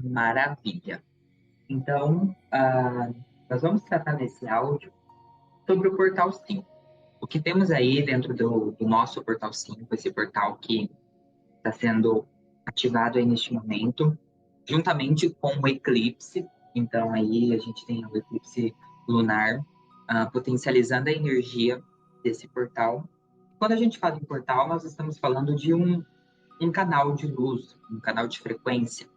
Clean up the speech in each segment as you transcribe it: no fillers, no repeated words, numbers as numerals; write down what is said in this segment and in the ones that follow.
Maravilha. Então, nós vamos tratar nesse áudio sobre o Portal 5. O que temos aí dentro do nosso Portal 5, esse portal que está sendo ativado aí neste momento, juntamente com o eclipse. Então, aí a gente tem o eclipse lunar, potencializando a energia desse portal. Quando a gente fala em portal, nós estamos falando de um canal de luz, um canal de frequência.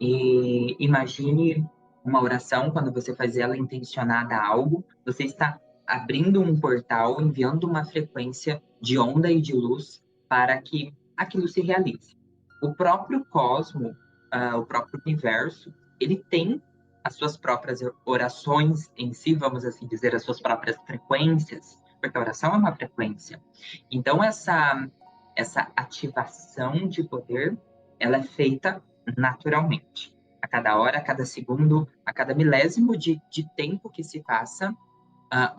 E imagine uma oração, quando você faz ela intencionada a algo, você está abrindo um portal, enviando uma frequência de onda e de luz para que aquilo se realize. O próprio cosmo, o próprio universo, ele tem as suas próprias orações em si, vamos assim dizer, as suas próprias frequências, porque a oração é uma frequência. Então, essa ativação de poder, ela é feita naturalmente. A cada hora, a cada segundo, a cada milésimo de tempo que se passa,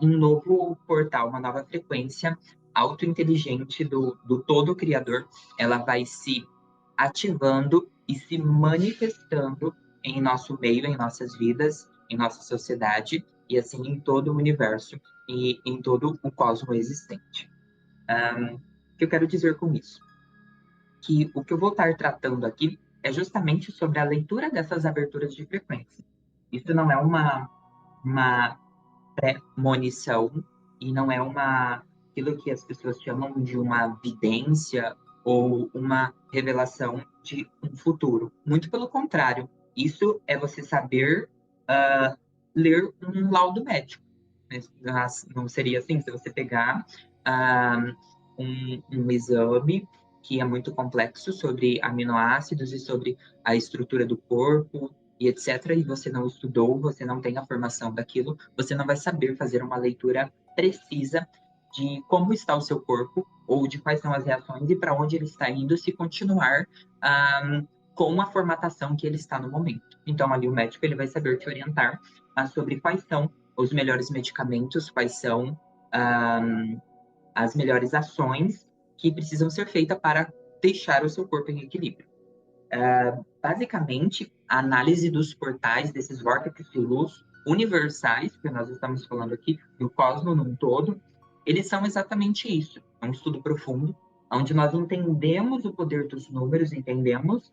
um novo portal, uma nova frequência autointeligente do todo criador, ela vai se ativando e se manifestando em nosso meio, em nossas vidas, em nossa sociedade e assim em todo o universo e em todo o cosmos existente. O que eu quero dizer com isso? Que o que eu vou estar tratando aqui é justamente sobre a leitura dessas aberturas de frequência. Isso não é uma premonição e não é aquilo que as pessoas chamam de uma vidência ou uma revelação de um futuro. Muito pelo contrário, isso é você saber ler um laudo médico. Mas não seria assim se você pegar uh, um exame que é muito complexo sobre aminoácidos e sobre a estrutura do corpo e etc., e você não estudou, você não tem a formação daquilo, você não vai saber fazer uma leitura precisa de como está o seu corpo ou de quais são as reações e para onde ele está indo se continuar com a formatação que ele está no momento. Então, ali o médico ele vai saber te orientar sobre quais são os melhores medicamentos, quais são as melhores ações que precisam ser feitas para deixar o seu corpo em equilíbrio. Basicamente, a análise dos portais, desses vórtices de luz universais, que nós estamos falando aqui, do cosmos num todo, eles são exatamente isso. É um estudo profundo, onde nós entendemos o poder dos números, entendemos,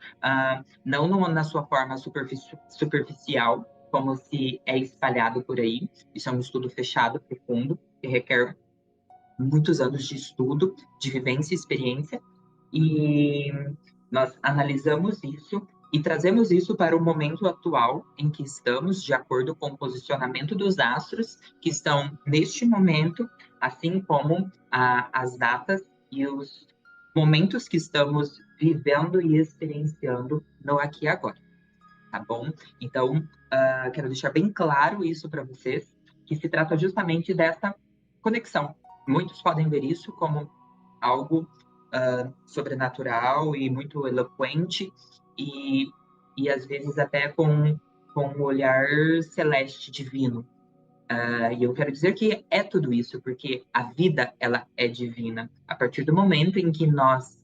não na sua forma superficial, como se é espalhado por aí. Isso é um estudo fechado, profundo, que requer muitos anos de estudo, de vivência e experiência, e nós analisamos isso e trazemos isso para o momento atual em que estamos, de acordo com o posicionamento dos astros que estão neste momento, assim como as datas e os momentos que estamos vivendo e experienciando no aqui e agora, tá bom? Então, quero deixar bem claro isso para vocês, que se trata justamente dessa conexão. Muitos podem ver isso como algo sobrenatural e muito eloquente e às vezes até com um olhar celeste divino. E eu quero dizer que é tudo isso, porque a vida ela é divina. A partir do momento em que nós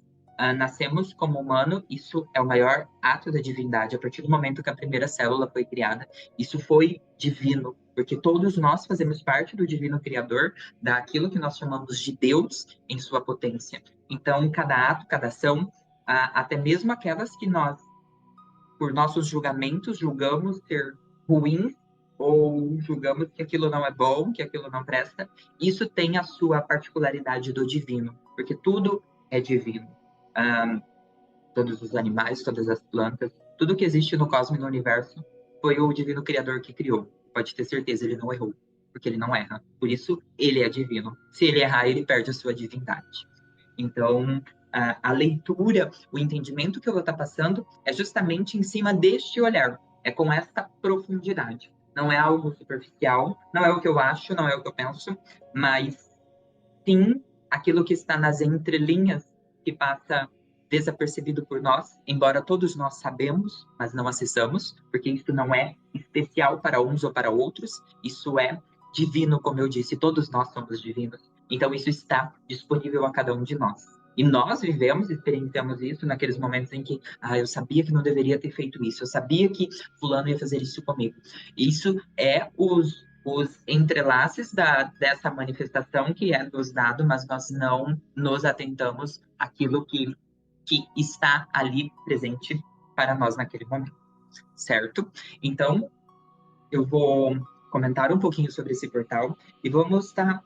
nascemos como humano, isso é o maior ato da divindade. A partir do momento que a primeira célula foi criada, isso foi divino, porque todos nós fazemos parte do divino criador, daquilo que nós chamamos de Deus em sua potência. Então, cada ato, cada ação, até mesmo aquelas que nós, por nossos julgamentos, julgamos ser ruins ou julgamos que aquilo não é bom, que aquilo não presta, isso tem a sua particularidade do divino, porque tudo é divino. Um, Todos os animais, todas as plantas, tudo que existe no cosmos e no universo foi o divino criador que criou. Pode ter certeza, ele não errou, porque ele não erra. Por isso, ele é divino. Se ele errar, ele perde a sua divindade. Então, a leitura, o entendimento que eu vou estar passando é justamente em cima deste olhar, é com essa profundidade. Não é algo superficial, não é o que eu acho, não é o que eu penso, mas sim aquilo que está nas entrelinhas que passa desapercebido por nós, embora todos nós sabemos, mas não acessamos, porque isso não é especial para uns ou para outros, isso é divino, como eu disse, todos nós somos divinos. Então isso está disponível a cada um de nós. E nós vivemos, experienciamos isso naqueles momentos em que, eu sabia que não deveria ter feito isso, eu sabia que fulano ia fazer isso comigo. Isso é os entrelaces dessa manifestação que é nos dado, mas nós não nos atentamos àquilo que está ali presente para nós naquele momento, certo? Então, eu vou comentar um pouquinho sobre esse portal e vamos estar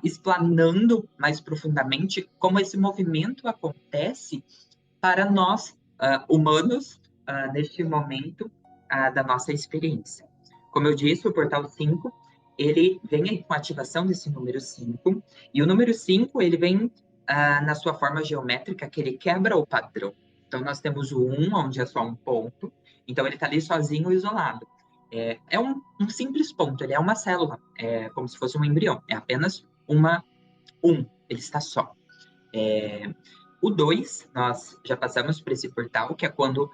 explanando mais profundamente como esse movimento acontece para nós, humanos, neste momento da nossa experiência. Como eu disse, o portal 5 ele vem aí com a ativação desse número 5 e o número 5 ele vem na sua forma geométrica, que ele quebra o padrão. Então, nós temos o 1, onde é só um ponto, então ele está ali sozinho, isolado. É um simples ponto, ele é uma célula, é como se fosse um embrião, é apenas ele está só. É, o 2, nós já passamos por esse portal, que é quando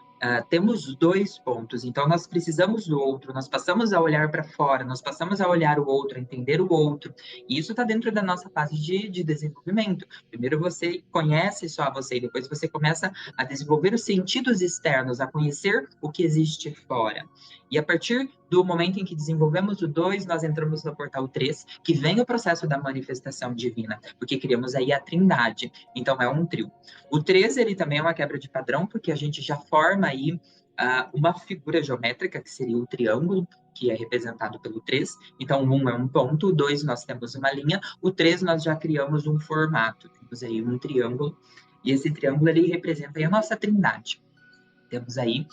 temos dois pontos, então nós precisamos do outro, nós passamos a olhar para fora, nós passamos a olhar o outro, a entender o outro, e isso está dentro da nossa fase de desenvolvimento. Primeiro você conhece só você, e depois você começa a desenvolver os sentidos externos, a conhecer o que existe fora. E a partir do momento em que desenvolvemos o 2, nós entramos no portal 3, que vem o processo da manifestação divina, porque criamos aí a trindade. Então, é um trio. O 3, ele também é uma quebra de padrão, porque a gente já forma aí uma figura geométrica, que seria o triângulo, que é representado pelo 3. Então, o 1 é um ponto, o 2 nós temos uma linha, o 3 nós já criamos um formato, temos aí um triângulo, e esse triângulo ele representa aí a nossa trindade. Temos aí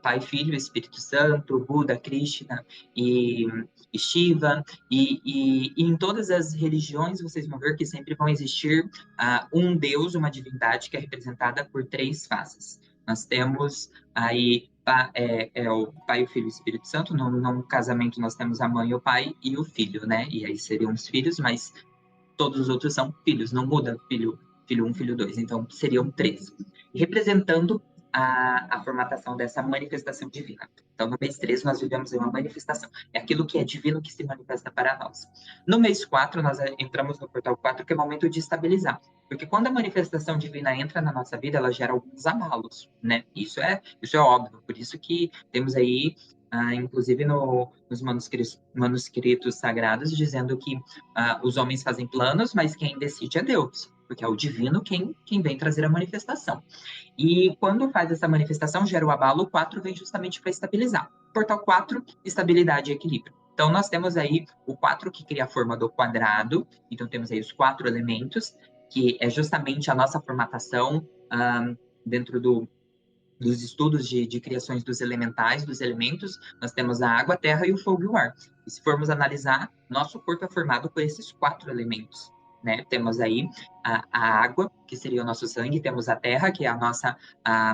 Pai, Filho, Espírito Santo, Buda, Krishna e Shiva, e em todas as religiões vocês vão ver que sempre vão existir um Deus, uma divindade que é representada por três faces. Nós temos aí o Pai, o Filho e o Espírito Santo. No casamento nós temos a mãe, o pai e o filho, né? E aí seriam os filhos, mas todos os outros são filhos, não muda filho 1, filho 2, então seriam três. Representando a formatação dessa manifestação divina. Então, no mês 3, nós vivemos uma manifestação. É aquilo que é divino que se manifesta para nós. No mês 4, nós entramos no portal 4, que é o momento de estabilizar. Porque quando a manifestação divina entra na nossa vida, ela gera alguns abalos, né? Isso é óbvio. Por isso que temos aí inclusive nos manuscritos sagrados, dizendo que os homens fazem planos, mas quem decide é Deus, porque é o divino quem vem trazer a manifestação. E quando faz essa manifestação, gera o abalo, o 4 vem justamente para estabilizar. Portal 4, estabilidade e equilíbrio. Então, nós temos aí o 4 que cria a forma do quadrado, então temos aí os 4 elementos, que é justamente a nossa formatação dentro dos estudos de criações dos elementais, dos elementos, nós temos a água, a terra e o fogo e o ar. E se formos analisar, nosso corpo é formado por esses 4 elementos. Né? Temos aí a água, que seria o nosso sangue, temos a terra, que é a nossa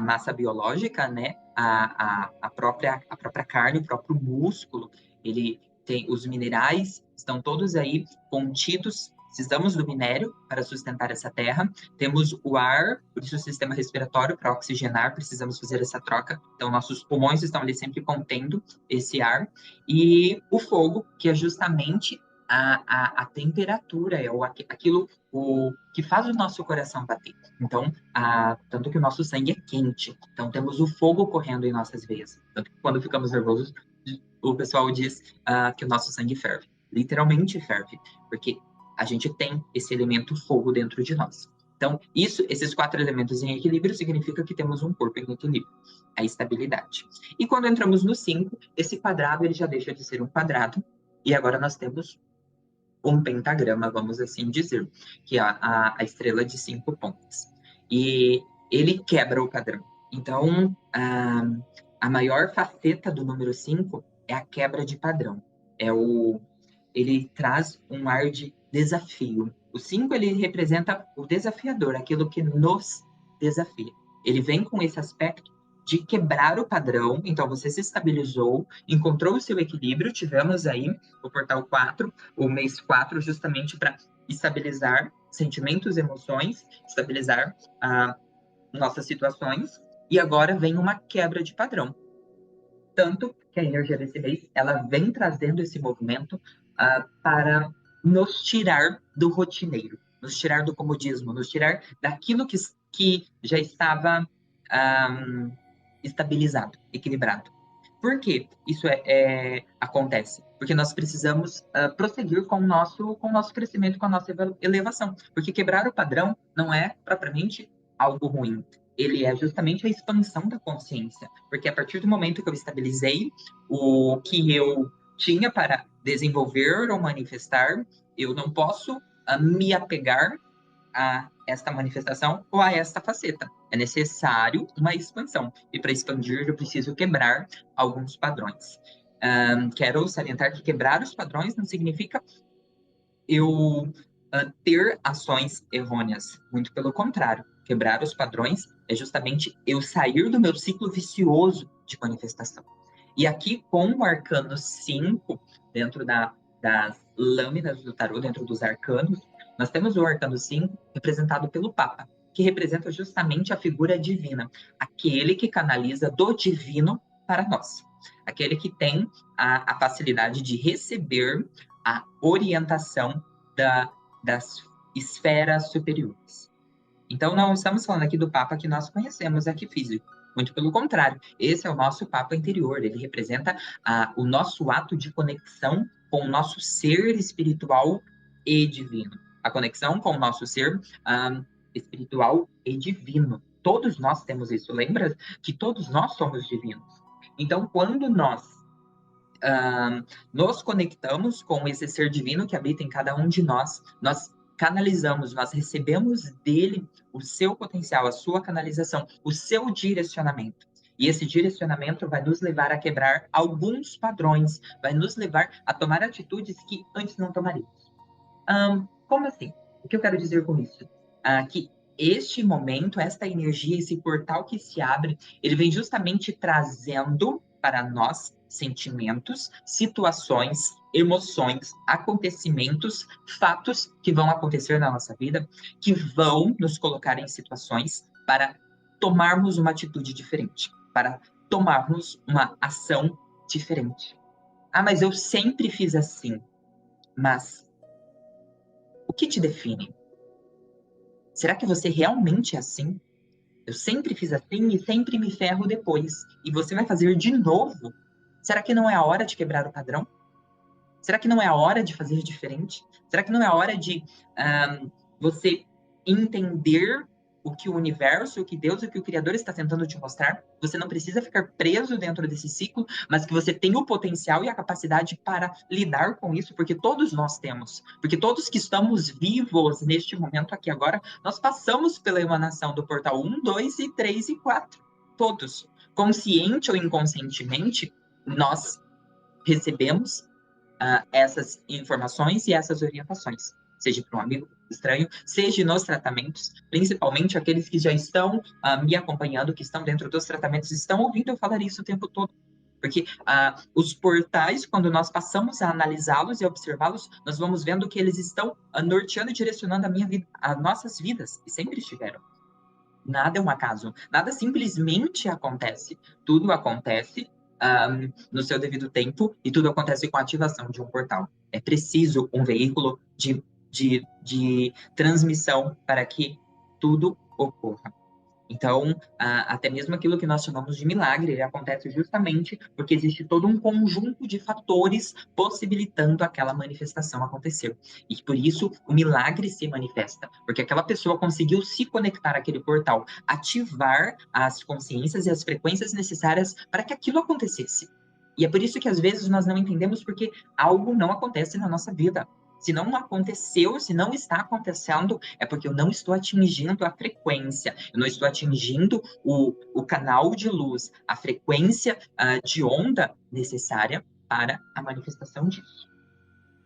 massa biológica, né? A própria carne, o próprio músculo, ele tem os minerais, estão todos aí contidos. Precisamos do minério para sustentar essa terra. Temos o ar, por isso o sistema respiratório, para oxigenar, precisamos fazer essa troca. Então, nossos pulmões estão ali sempre contendo esse ar. E o fogo, que é justamente a temperatura, é aquilo que faz o nosso coração bater. Então, tanto que o nosso sangue é quente. Então, temos o fogo correndo em nossas veias. Tanto que quando ficamos nervosos, o pessoal diz que o nosso sangue ferve. Literalmente ferve, porque a gente tem esse elemento fogo dentro de nós. Então, esses 4 elementos em equilíbrio significa que temos um corpo em equilíbrio, a estabilidade. E quando entramos no 5, esse quadrado ele já deixa de ser um quadrado, e agora nós temos um pentagrama, vamos assim dizer, que é a estrela de 5 pontas. E ele quebra o padrão. Então, a maior faceta do número 5 é a quebra de padrão. Ele traz um ar de desafio. O 5 ele representa o desafiador, aquilo que nos desafia. Ele vem com esse aspecto de quebrar o padrão, então você se estabilizou, encontrou o seu equilíbrio, tivemos aí o portal 4, o mês 4, justamente para estabilizar sentimentos, emoções, estabilizar nossas situações, e agora vem uma quebra de padrão. Tanto que a energia desse mês, ela vem trazendo esse movimento para nos tirar do rotineiro. nos tirar do comodismo, nos tirar daquilo que já estava estabilizado, equilibrado. Por que isso acontece? Porque nós precisamos prosseguir com o nosso crescimento, com a nossa elevação. Porque quebrar o padrão não é propriamente algo ruim. Ele é justamente a expansão da consciência. Porque a partir do momento que eu estabilizei o que eu tinha para desenvolver ou manifestar, eu não posso me apegar a esta manifestação ou a esta faceta. É necessário uma expansão. E para expandir, eu preciso quebrar alguns padrões. Quero salientar que quebrar os padrões não significa eu ter ações errôneas. Muito pelo contrário. Quebrar os padrões é justamente eu sair do meu ciclo vicioso de manifestação. E aqui, com o arcano 5, dentro das lâminas do tarô, dentro dos arcanos, nós temos o arcano 5 representado pelo Papa, que representa justamente a figura divina, aquele que canaliza do divino para nós, aquele que tem a facilidade de receber a orientação das esferas superiores. Então, não estamos falando aqui do Papa que nós conhecemos aqui físico. Muito pelo contrário, esse é o nosso Papa interior. Ele representa o nosso ato de conexão com o nosso ser espiritual e divino. A conexão com o nosso ser espiritual e divino. Todos nós temos isso. Lembra que todos nós somos divinos. Então, quando nós nos conectamos com esse ser divino que habita em cada um de nós, nós canalizamos, nós recebemos dele o seu potencial, a sua canalização, o seu direcionamento. E esse direcionamento vai nos levar a quebrar alguns padrões, vai nos levar a tomar atitudes que antes não tomaríamos. Como assim? O que eu quero dizer com isso? Que este momento, esta energia, esse portal que se abre, ele vem justamente trazendo para nós sentimentos, situações, emoções, acontecimentos, fatos que vão acontecer na nossa vida, que vão nos colocar em situações para tomarmos uma atitude diferente, para tomarmos uma ação diferente. Mas eu sempre fiz assim. Mas o que te define? Será que você realmente é assim? Eu sempre fiz assim e sempre me ferro depois. E você vai fazer de novo? Será que não é a hora de quebrar o padrão? Será que não é a hora de fazer diferente? Será que não é a hora de você entender o que o universo, o que Deus, o que o Criador está tentando te mostrar? Você não precisa ficar preso dentro desse ciclo, mas que você tem o potencial e a capacidade para lidar com isso, porque todos nós temos. Porque todos que estamos vivos neste momento aqui agora, nós passamos pela emanação do portal 1, 2 e 3 e 4. Todos. Consciente ou inconscientemente, nós recebemos essas informações e essas orientações, seja para um amigo estranho, seja nos tratamentos, principalmente aqueles que já estão me acompanhando, que estão dentro dos tratamentos, estão ouvindo eu falar isso o tempo todo. Porque os portais, quando nós passamos a analisá-los e observá-los, nós vamos vendo que eles estão norteando e direcionando a minha vida, as nossas vidas, e sempre estiveram. Nada é um acaso, nada simplesmente acontece. Tudo acontece no seu devido tempo e tudo acontece com a ativação de um portal. É preciso um veículo de transmissão para que tudo ocorra. Então, até mesmo aquilo que nós chamamos de milagre, ele acontece justamente porque existe todo um conjunto de fatores possibilitando aquela manifestação acontecer. E por isso o milagre se manifesta, porque aquela pessoa conseguiu se conectar àquele portal, ativar as consciências e as frequências necessárias para que aquilo acontecesse. E é por isso que às vezes nós não entendemos porque algo não acontece na nossa vida. Se não aconteceu, se não está acontecendo, é porque eu não estou atingindo a frequência, eu não estou atingindo o canal de luz, a frequência de onda necessária para a manifestação disso.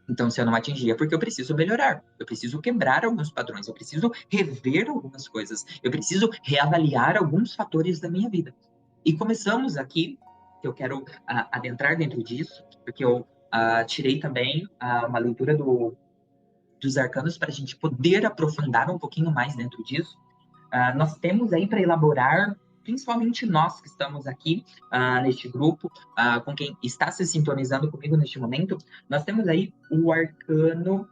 Então, se eu não atingir, é porque eu preciso melhorar, eu preciso quebrar alguns padrões, eu preciso rever algumas coisas, eu preciso reavaliar alguns fatores da minha vida. E começamos aqui, que eu quero adentrar dentro disso, porque eu tirei também uma leitura dos arcanos para a gente poder aprofundar um pouquinho mais dentro disso. Nós temos aí para elaborar, principalmente nós que estamos aqui neste grupo, com quem está se sintonizando comigo neste momento, nós temos aí o arcano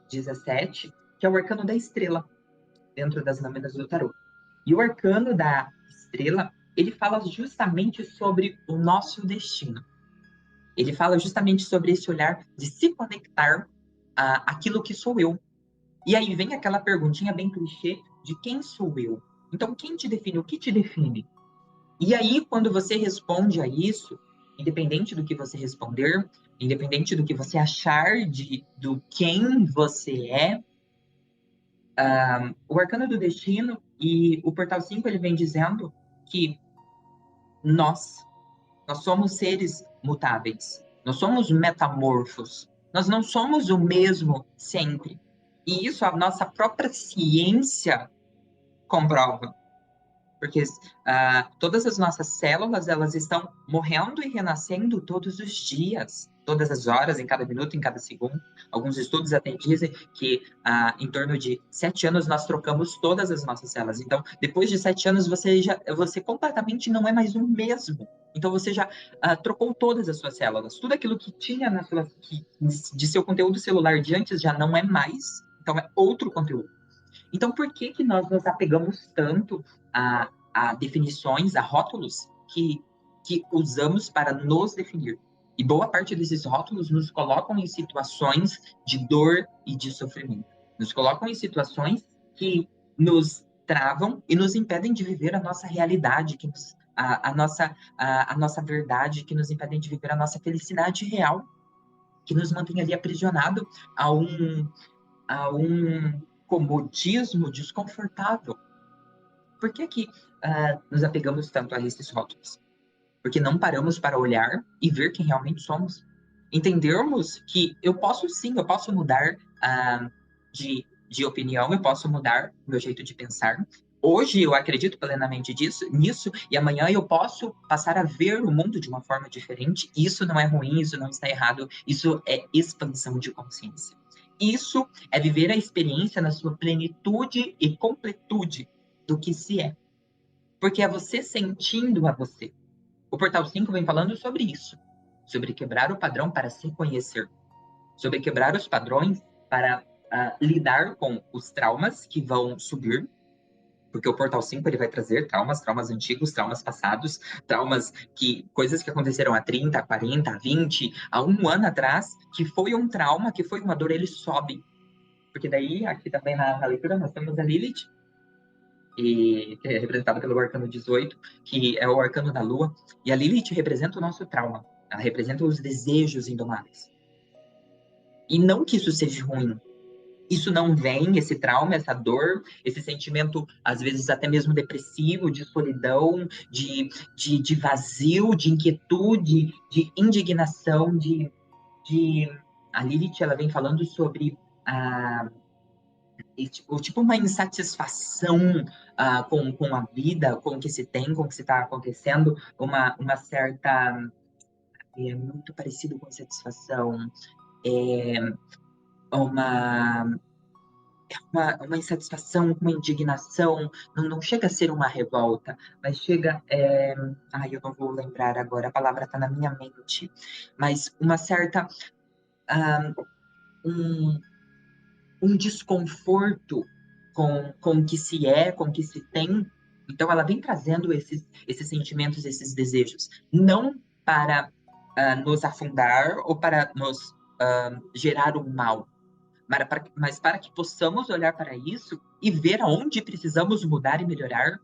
17 que é o arcano da estrela, dentro das lâminas do tarô. E o arcano da estrela, ele fala justamente sobre o nosso destino. Ele fala justamente sobre esse olhar de se conectar àquilo que sou eu. E aí vem aquela perguntinha bem clichê de quem sou eu? Então, quem te define? O que te define? E aí, quando você responde a isso, independente do que você responder, independente do que você achar do quem você é, o Arcano do Destino e o Portal 5 ele vem dizendo que nós, nós somos seres mutáveis, nós somos metamorfos, nós não somos o mesmo sempre. E isso a nossa própria ciência comprova. Porque todas as nossas células, elas estão morrendo e renascendo todos os dias, todas as horas, em cada minuto, em cada segundo. Alguns estudos até dizem que em torno de 7 anos nós trocamos todas as nossas células. Então, depois de 7 anos, você completamente não é mais o mesmo. Então, você já trocou todas as suas células. Tudo aquilo que tinha de seu conteúdo celular de antes já não é mais. Então, é outro conteúdo. Então, por que que nós nos apegamos tanto a definições, a rótulos que usamos para nos definir? E boa parte desses rótulos nos colocam em situações de dor e de sofrimento. Nos colocam em situações que nos travam e nos impedem de viver a nossa realidade, a nossa verdade, que nos impedem de viver a nossa felicidade real, que nos mantém ali aprisionado a um comodismo desconfortável. Por que que nos apegamos tanto a esses rótulos? Porque não paramos para olhar e ver quem realmente somos. Entendermos que eu posso sim, eu posso mudar de opinião, eu posso mudar meu jeito de pensar. Hoje eu acredito plenamente nisso, e amanhã eu posso passar a ver o mundo de uma forma diferente. Isso não é ruim, isso não está errado, isso é expansão de consciência. Isso é viver a experiência na sua plenitude e completude do que se é. Porque é você sentindo a você. O Portal 5 vem falando sobre isso, sobre quebrar o padrão para se conhecer, sobre quebrar os padrões para lidar com os traumas que vão subir, porque o Portal 5 ele vai trazer traumas antigos, traumas passados, coisas que aconteceram há 30, 40, 20, há um ano atrás, que foi um trauma, que foi uma dor, ele sobe. Porque daí, aqui também na leitura, nós temos a Lilith, que é representada pelo arcano 18, que é o arcano da lua, e a Lilith representa o nosso trauma, ela representa os desejos indomáveis. E não que isso seja ruim, isso não vem, esse trauma, essa dor, esse sentimento, às vezes até mesmo depressivo, de solidão, de vazio, de inquietude, de indignação, de... A Lilith, ela vem falando sobre tipo uma insatisfação com a vida, com o que se tem, com o que se está acontecendo, uma certa... É muito parecido com insatisfação, é uma, uma insatisfação, uma indignação, não chega a ser uma revolta, mas chega... Ai, eu não vou lembrar agora, a palavra está na minha mente, mas uma certa... Um, um desconforto com o que se é, com o que se tem. Então, ela vem trazendo esses sentimentos, esses desejos, não para nos afundar ou para nos gerar um mal, mas para que possamos olhar para isso e ver aonde precisamos mudar e melhorar,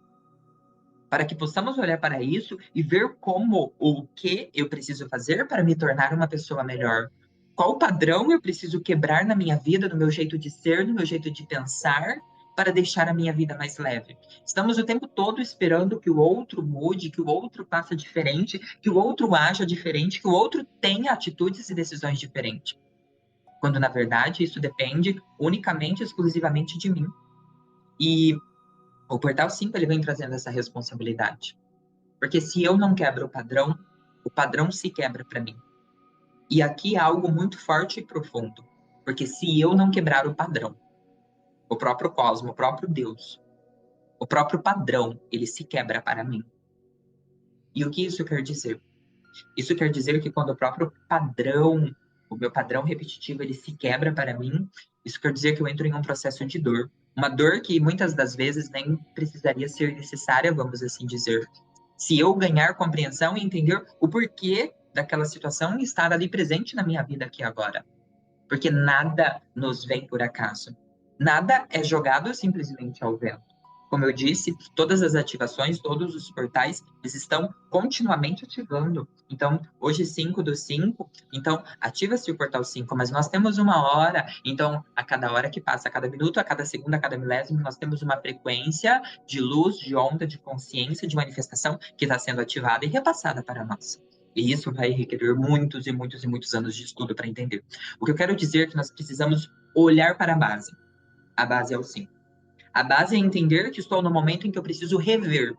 para que possamos olhar para isso e ver como ou o que eu preciso fazer para me tornar uma pessoa melhor. Qual padrão eu preciso quebrar na minha vida, no meu jeito de ser, no meu jeito de pensar, para deixar a minha vida mais leve? Estamos o tempo todo esperando que o outro mude, que o outro faça diferente, que o outro haja diferente, que o outro tenha atitudes e decisões diferentes. Quando, na verdade, isso depende unicamente, exclusivamente de mim. E o Portal 5 ele vem trazendo essa responsabilidade. Porque se eu não quebro o padrão se quebra para mim. E aqui há algo muito forte e profundo. Porque se eu não quebrar o padrão, o próprio cosmo, o próprio Deus, o próprio padrão, ele se quebra para mim. E o que isso quer dizer? Isso quer dizer que quando o próprio padrão, o meu padrão repetitivo, ele se quebra para mim, Isso quer dizer que eu entro em um processo de dor. Uma dor que muitas das vezes nem precisaria ser necessária, vamos assim dizer. Se eu ganhar compreensão e entender o porquê daquela situação e estar ali presente na minha vida aqui agora. Porque nada nos vem por acaso. Nada é jogado simplesmente ao vento. Como eu disse, todas as ativações, todos os portais, eles estão continuamente ativando. Então, hoje 5/5, então ativa-se o portal 5, mas nós temos uma hora, então a cada hora que passa, a cada minuto, a cada segundo, a cada milésimo, nós temos uma frequência de luz, de onda, de consciência, de manifestação que está sendo ativada e repassada para nós. E isso vai requerer muitos e muitos e muitos anos de estudo para entender. O que eu quero dizer é que nós precisamos olhar para a base. A base é o 5. A base é entender que estou no momento em que eu preciso rever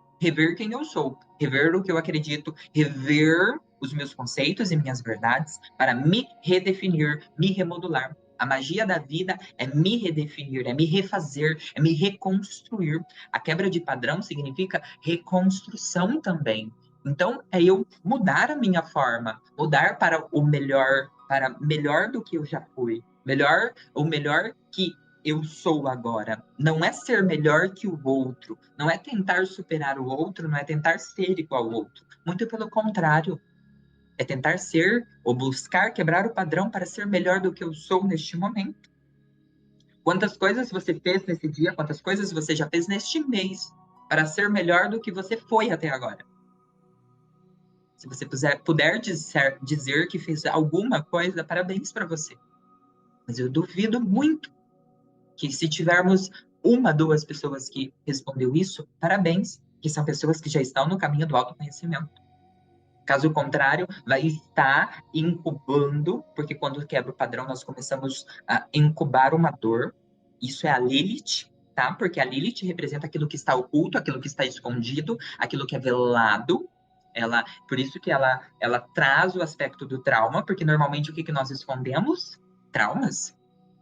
quem eu sou, rever o que eu acredito, rever os meus conceitos e minhas verdades para me redefinir, me remodular. A magia da vida é me redefinir, é me refazer, é me reconstruir. A quebra de padrão significa reconstrução também. Então, é eu mudar a minha forma, mudar para o melhor, para melhor do que eu já fui, melhor, o melhor que eu sou agora. Não é ser melhor que o outro, não é tentar superar o outro, não é tentar ser igual ao outro. Muito pelo contrário, é tentar ser ou buscar quebrar o padrão para ser melhor do que eu sou neste momento. Quantas coisas você fez nesse dia, quantas coisas você já fez neste mês para ser melhor do que você foi até agora? Se você puder dizer que fez alguma coisa, parabéns para você. Mas eu duvido muito que se tivermos uma, duas pessoas que respondeu isso, parabéns, que são pessoas que já estão no caminho do autoconhecimento. Caso contrário, vai estar incubando, porque quando quebra o padrão, nós começamos a incubar uma dor. Isso é a Lilith, tá? Porque a Lilith representa aquilo que está oculto, aquilo que está escondido, aquilo que é velado. Por isso que ela traz o aspecto do trauma, porque normalmente o que nós escondemos? Traumas.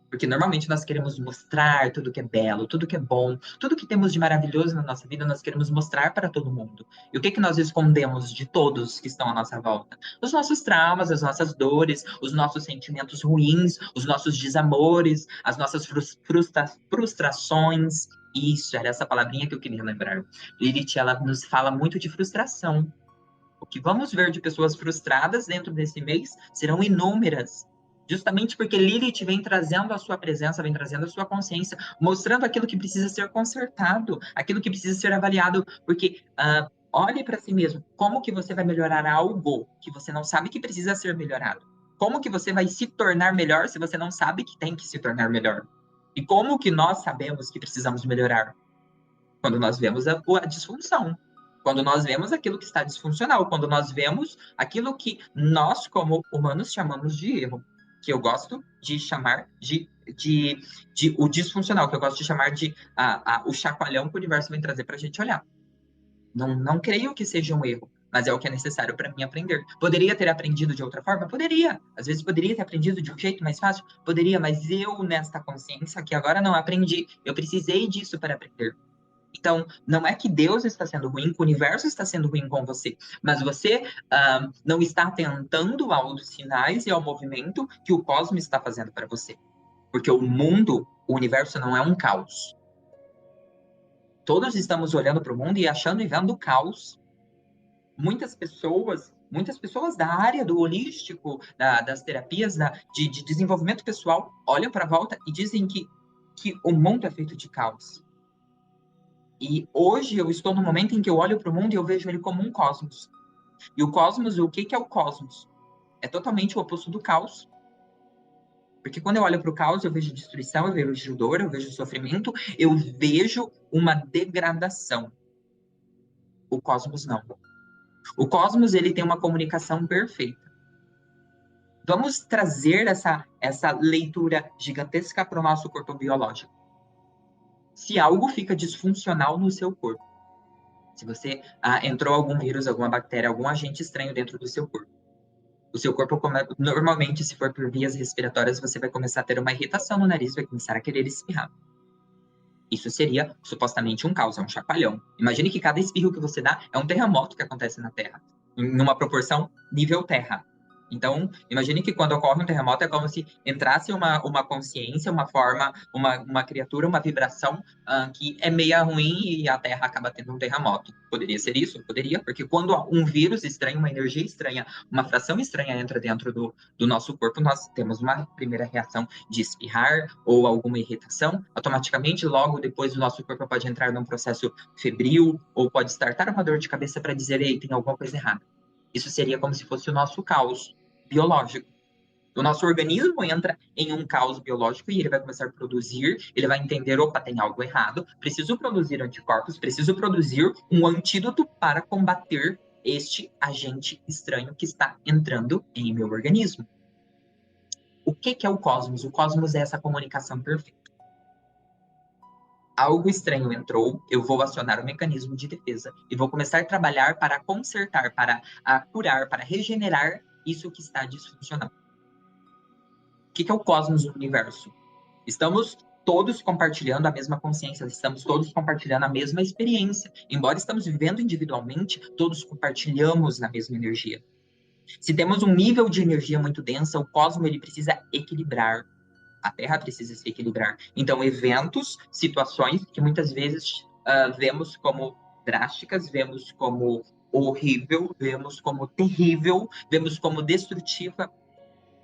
Porque normalmente nós queremos mostrar tudo que é belo, tudo que é bom, tudo que temos de maravilhoso na nossa vida, nós queremos mostrar para todo mundo. E o que nós escondemos de todos que estão à nossa volta? Os nossos traumas, as nossas dores, os nossos sentimentos ruins, os nossos desamores, as nossas frustrações. Isso, era essa palavrinha que eu queria lembrar. Lilith, ela nos fala muito de frustração. O que vamos ver de pessoas frustradas dentro desse mês serão inúmeras. Justamente porque Lilith vem trazendo a sua presença, vem trazendo a sua consciência, mostrando aquilo que precisa ser consertado, aquilo que precisa ser avaliado. Porque olhe para si mesmo. Como que você vai melhorar algo que você não sabe que precisa ser melhorado? Como que você vai se tornar melhor se você não sabe que tem que se tornar melhor? E como que nós sabemos que precisamos melhorar? Quando nós vemos a disfunção, quando nós vemos aquilo que está disfuncional, quando nós vemos aquilo que nós, como humanos, chamamos de erro, que eu gosto de chamar de o disfuncional, que eu gosto de chamar de o chacoalhão que o universo vem trazer para a gente olhar. Não creio que seja um erro, mas é o que é necessário para mim aprender. Poderia ter aprendido de outra forma? Poderia. Às vezes poderia ter aprendido de um jeito mais fácil? Poderia, mas eu, nesta consciência que agora não aprendi, eu precisei disso para aprender. Então, não é que Deus está sendo ruim, que o universo está sendo ruim com você, mas você não está atentando aos sinais e ao movimento que o cosmos está fazendo para você. Porque o mundo, o universo não é um caos. Todos estamos olhando para o mundo e achando e vendo o caos. Muitas pessoas da área do holístico, das terapias, de desenvolvimento pessoal, olham para a volta e dizem que o mundo é feito de caos. E hoje eu estou no momento em que eu olho para o mundo e eu vejo ele como um cosmos. E o cosmos, o que é o cosmos? É totalmente o oposto do caos. Porque quando eu olho para o caos, eu vejo destruição, eu vejo dor, eu vejo sofrimento, eu vejo uma degradação. O cosmos não. O cosmos, ele tem uma comunicação perfeita. Vamos trazer essa leitura gigantesca para o nosso corpo biológico. Se algo fica disfuncional no seu corpo, se você entrou algum vírus, alguma bactéria, algum agente estranho dentro do seu corpo. O seu corpo, normalmente, se for por vias respiratórias, você vai começar a ter uma irritação no nariz, vai começar a querer espirrar. Isso seria, supostamente, um caos, é um chacoalhão. Imagine que cada espirro que você dá é um terremoto que acontece na Terra, em uma proporção nível Terra. Então, imagine que quando ocorre um terremoto é como se entrasse uma consciência, uma forma, uma criatura, uma vibração que é meia ruim e a Terra acaba tendo um terremoto. Poderia ser isso? Poderia, porque quando um vírus estranho, uma energia estranha, uma fração estranha entra dentro do nosso corpo, nós temos uma primeira reação de espirrar ou alguma irritação. Automaticamente, logo depois, o nosso corpo pode entrar num processo febril ou pode startar uma dor de cabeça para dizer, ei, tem alguma coisa errada. Isso seria como se fosse o nosso caos biológico. O nosso organismo entra em um caos biológico e ele vai começar a produzir, ele vai entender, opa, tem algo errado, preciso produzir anticorpos, preciso produzir um antídoto para combater este agente estranho que está entrando em meu organismo. O que é o cosmos? O cosmos é essa comunicação perfeita. Algo estranho entrou, eu vou acionar o mecanismo de defesa e vou começar a trabalhar para consertar, para curar, para regenerar isso que está disfuncional. O que é o cosmos do universo? Estamos todos compartilhando a mesma consciência, estamos todos compartilhando a mesma experiência. Embora estamos vivendo individualmente, todos compartilhamos na mesma energia. Se temos um nível de energia muito densa, o cosmos ele precisa equilibrar. A Terra precisa se equilibrar. Então, eventos, situações que muitas vezes vemos como drásticas, vemos como horrível, vemos como terrível, vemos como destrutiva,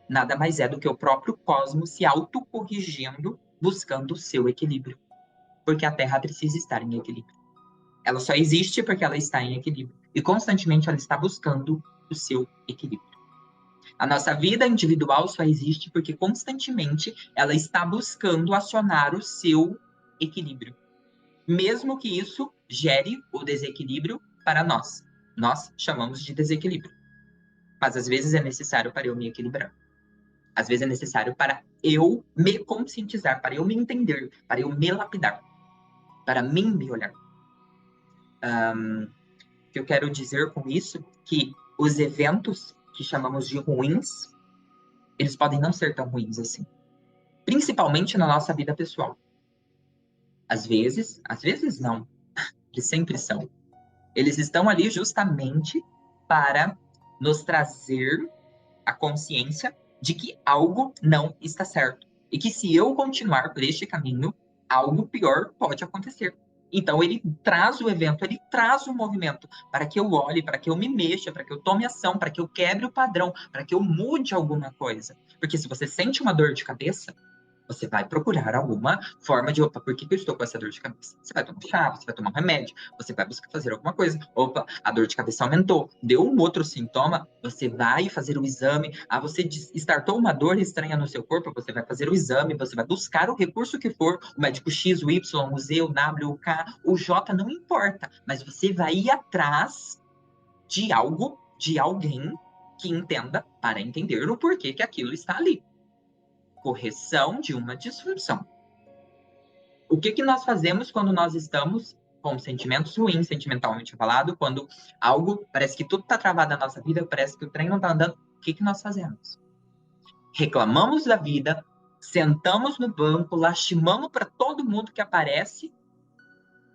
nada mais é do que o próprio cosmos se autocorrigindo, buscando o seu equilíbrio. Porque a Terra precisa estar em equilíbrio. Ela só existe porque ela está em equilíbrio. E constantemente ela está buscando o seu equilíbrio. A nossa vida individual só existe porque constantemente ela está buscando acionar o seu equilíbrio. Mesmo que isso gere o desequilíbrio para nós. Nós chamamos de desequilíbrio. Mas às vezes é necessário para eu me equilibrar. Às vezes é necessário para eu me conscientizar, para eu me entender, para eu me lapidar, para mim me olhar. O que eu quero dizer com isso? Que os eventos que chamamos de ruins, eles podem não ser tão ruins assim. Principalmente na nossa vida pessoal. Às vezes não, eles sempre são. Eles estão ali justamente para nos trazer a consciência de que algo não está certo. E que se eu continuar por este caminho, algo pior pode acontecer. Então ele traz o evento, ele traz o movimento para que eu olhe, para que eu me mexa, para que eu tome ação, para que eu quebre o padrão, para que eu mude alguma coisa. Porque se você sente uma dor de cabeça, você vai procurar alguma forma de, opa, por que eu estou com essa dor de cabeça? Você vai tomar chá, você vai tomar um remédio, você vai buscar fazer alguma coisa. Opa, a dor de cabeça aumentou. Deu um outro sintoma, você vai fazer o exame. Ah, você startou uma dor estranha no seu corpo, você vai fazer o exame, você vai buscar o recurso que for, o médico X, o Y, o Z, o W, o K, o J, não importa. Mas você vai ir atrás de algo, de alguém que entenda para entender o porquê que aquilo está ali. Correção de uma disfunção. O que nós fazemos quando nós estamos com sentimentos ruins, sentimentalmente falado, quando algo, parece que tudo está travado na nossa vida, parece que o trem não está andando, o que nós fazemos? Reclamamos da vida, sentamos no banco, lastimamos para todo mundo que aparece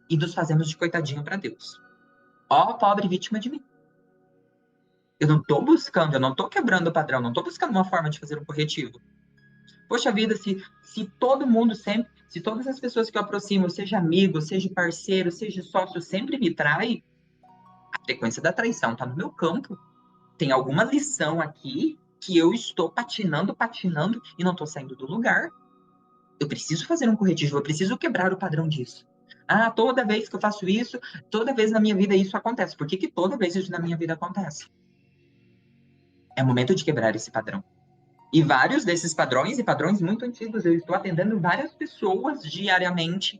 e nos fazemos de coitadinho para Deus. Ó, pobre vítima de mim. Eu não estou buscando, eu não estou quebrando o padrão, não estou buscando uma forma de fazer um corretivo. Poxa vida, se todo mundo sempre, se todas as pessoas que eu aproximo, seja amigo, seja parceiro, seja sócio, sempre me trai, a frequência da traição está no meu campo. Tem alguma lição aqui que eu estou patinando e não estou saindo do lugar. Eu preciso fazer um corretivo, eu preciso quebrar o padrão disso. Ah, toda vez que eu faço isso, toda vez na minha vida isso acontece. Por que toda vez isso na minha vida acontece? É momento de quebrar esse padrão. E vários desses padrões, e padrões muito antigos, eu estou atendendo várias pessoas diariamente.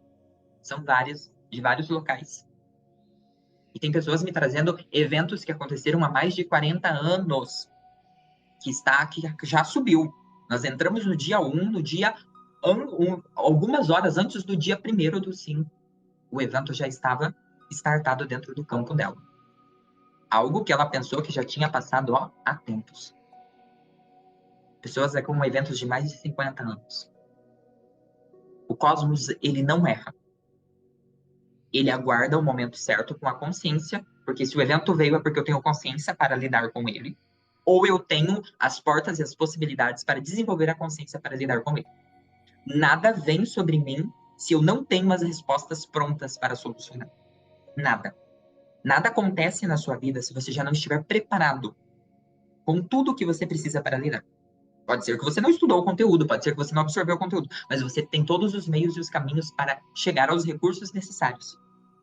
São várias, de vários locais. E tem pessoas me trazendo eventos que aconteceram há mais de 40 anos, que já subiu. Nós entramos no dia 1, no dia algumas horas antes do dia 1º do 5. O evento já estava startado dentro do campo dela. Algo que ela pensou que já tinha passado há tempos. Pessoas com eventos de mais de 50 anos. O cosmos, ele não erra. Ele aguarda o momento certo com a consciência, porque se o evento veio é porque eu tenho consciência para lidar com ele. ou eu tenho as portas e as possibilidades para desenvolver a consciência para lidar com ele. Nada vem sobre mim se eu não tenho as respostas prontas para solucionar. Nada. Nada acontece na sua vida se você já não estiver preparado com tudo o que você precisa para lidar. Pode ser que você não estudou o conteúdo, pode ser que você não absorveu o conteúdo, mas você tem todos os meios e os caminhos para chegar aos recursos necessários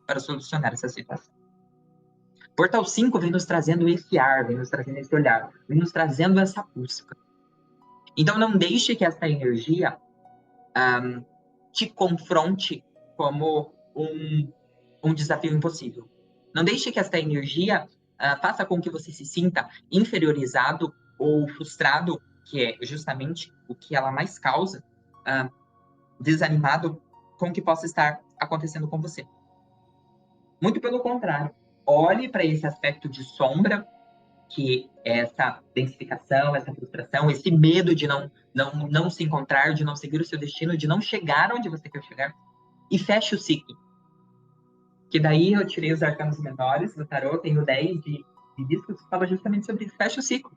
para solucionar essa situação. Portal 5 vem nos trazendo esse ar, vem nos trazendo esse olhar, vem nos trazendo essa busca. Então não deixe que essa energia te confronte como um desafio impossível. Não deixe que esta energia faça com que você se sinta inferiorizado ou frustrado, que é justamente o que ela mais causa, desanimado com o que possa estar acontecendo com você. Muito pelo contrário, olhe para esse aspecto de sombra, que é essa densificação, essa frustração, esse medo de não se encontrar, de não seguir o seu destino, de não chegar onde você quer chegar, e feche o ciclo. Que daí eu tirei os arcanos menores do tarô, tenho 10 de discos que fala justamente sobre isso. Fecha o ciclo.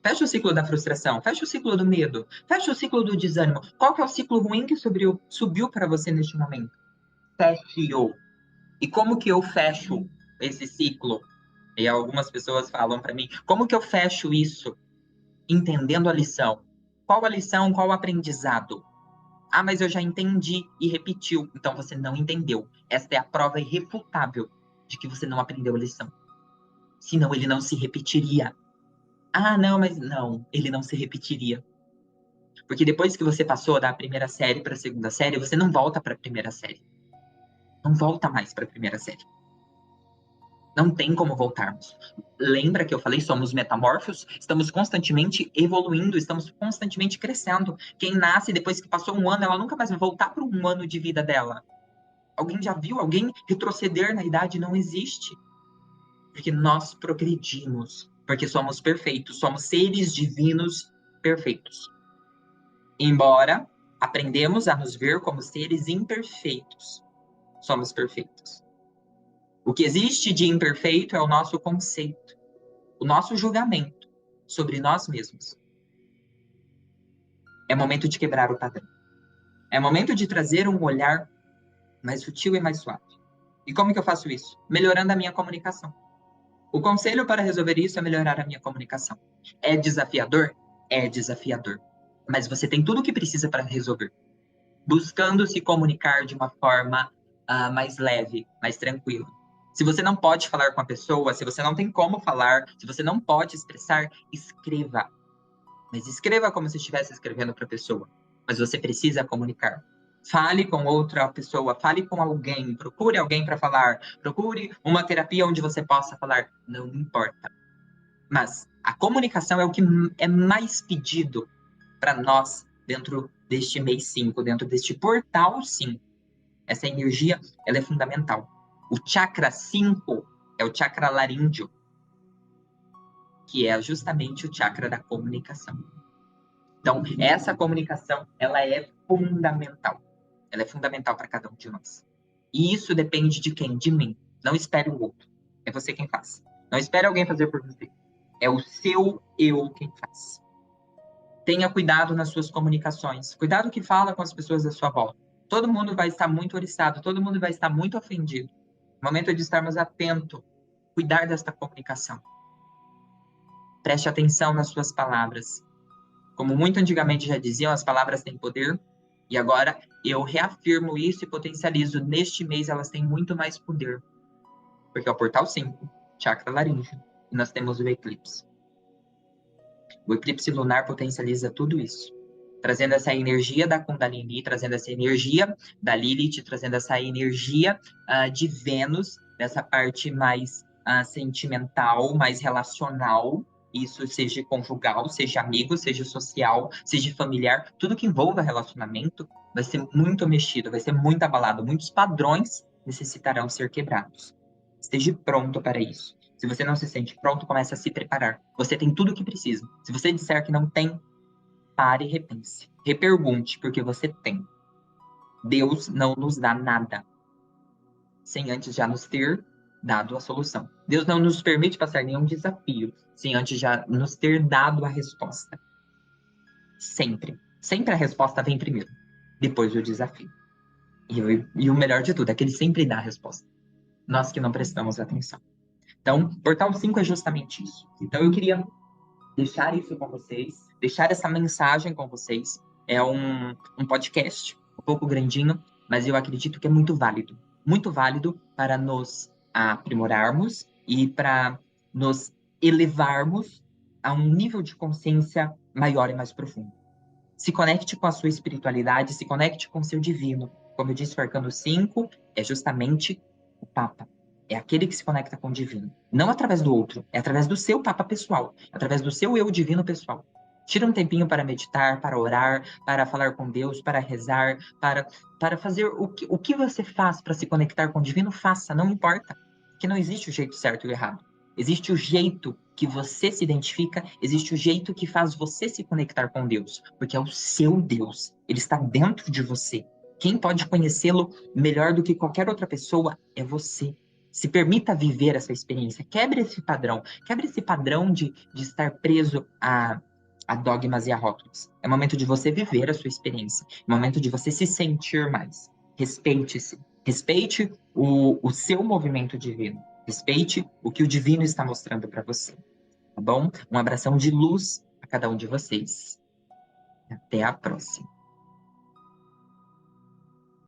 Fecha o ciclo da frustração, fecha o ciclo do medo, fecha o ciclo do desânimo. Qual que é o ciclo ruim que subiu para você neste momento? Feche-o. E como que eu fecho esse ciclo? E algumas pessoas falam para mim, como que eu fecho isso? Entendendo a lição. Qual a lição, qual o aprendizado? Ah, mas eu já entendi e repetiu. Então você não entendeu. Esta é a prova irrefutável de que você não aprendeu a lição. Senão ele não se repetiria. Ah, não, mas não, ele não se repetiria. Porque depois que você passou da primeira série para a segunda série, você não volta para a primeira série. Não volta mais para a primeira série. Não tem como voltarmos. Lembra que eu falei, somos metamorfos, estamos constantemente evoluindo, estamos constantemente crescendo. Quem nasce depois que passou um ano, ela nunca mais vai voltar para um ano de vida dela. Alguém já viu alguém retroceder na idade? Não existe. Porque nós progredimos, porque somos perfeitos, somos seres divinos perfeitos. Embora aprendemos a nos ver como seres imperfeitos, somos perfeitos. O que existe de imperfeito é o nosso conceito, o nosso julgamento sobre nós mesmos. É momento de quebrar o padrão. É momento de trazer um olhar mais sutil e mais suave. E como que eu faço isso? Melhorando a minha comunicação. O conselho para resolver isso é melhorar a minha comunicação. É desafiador? É desafiador. Mas você tem tudo o que precisa para resolver. Buscando se comunicar de uma forma mais leve, mais tranquila. Se você não pode falar com a pessoa, se você não tem como falar, se você não pode expressar, escreva. Mas escreva como se estivesse escrevendo para a pessoa. Mas você precisa comunicar. Fale com outra pessoa, fale com alguém, procure alguém para falar, procure uma terapia onde você possa falar. Não importa. Mas a comunicação é o que é mais pedido para nós dentro deste mês 5, dentro deste portal 5. Essa energia, ela é fundamental. O chakra 5 é o chakra laríngeo, que é justamente o chakra da comunicação. Então, essa comunicação, ela é fundamental. Ela é fundamental para cada um de nós. E isso depende de quem? De mim. Não espere o outro. É você quem faz. Não espere alguém fazer por você. É o seu eu quem faz. Tenha cuidado nas suas comunicações. Cuidado que fala com as pessoas da sua volta. Todo mundo vai estar muito oriçado, todo mundo vai estar muito ofendido. O momento é de estarmos atentos, cuidar desta comunicação. Preste atenção nas suas palavras. Como muito antigamente já diziam, as palavras têm poder. E agora eu reafirmo isso e potencializo. Neste mês elas têm muito mais poder. Porque é o portal 5, chakra laríngeo, e nós temos o eclipse. O eclipse lunar potencializa tudo isso, trazendo essa energia da Kundalini, trazendo essa energia da Lilith, trazendo essa energia de Vênus, dessa parte mais sentimental, mais relacional, isso seja conjugal, seja amigo, seja social, seja familiar, tudo que envolva relacionamento vai ser muito mexido, vai ser muito abalado, muitos padrões necessitarão ser quebrados. Esteja pronto para isso. Se você não se sente pronto, comece a se preparar. Você tem tudo o que precisa. Se você disser que não tem, pare e repense. Repergunte, porque você tem. Deus não nos dá nada sem antes já nos ter dado a solução. Deus não nos permite passar nenhum desafio sem antes já nos ter dado a resposta. Sempre. Sempre a resposta vem primeiro, depois o desafio. E o melhor de tudo é que ele sempre dá a resposta. Nós que não prestamos atenção. Então, Portal 5 é justamente isso. Então, eu queria deixar isso com vocês, deixar essa mensagem com vocês. É um podcast um pouco grandinho, mas eu acredito que é muito válido para nos aprimorarmos e para nos elevarmos a um nível de consciência maior e mais profundo. Se conecte com a sua espiritualidade, se conecte com o seu divino. Como eu disse, o Arcano 5 é justamente o Papa. É aquele que se conecta com o divino. Não através do outro, é através do seu Papa pessoal, através do seu eu divino pessoal. Tira um tempinho para meditar, para orar, para falar com Deus, para rezar, para fazer o que você faz para se conectar com o divino, faça, não importa. Que não existe o jeito certo e o errado. Existe o jeito que você se identifica, existe o jeito que faz você se conectar com Deus, porque é o seu Deus, ele está dentro de você. Quem pode conhecê-lo melhor do que qualquer outra pessoa é você. Se permita viver essa experiência, quebre esse padrão de estar preso a dogmas e a rótulos. É momento de você viver a sua experiência, é momento de você se sentir mais. Respeite-se, respeite o seu movimento divino. Respeite o que o divino está mostrando para você, tá bom? Um abração de luz a cada um de vocês. Até a próxima.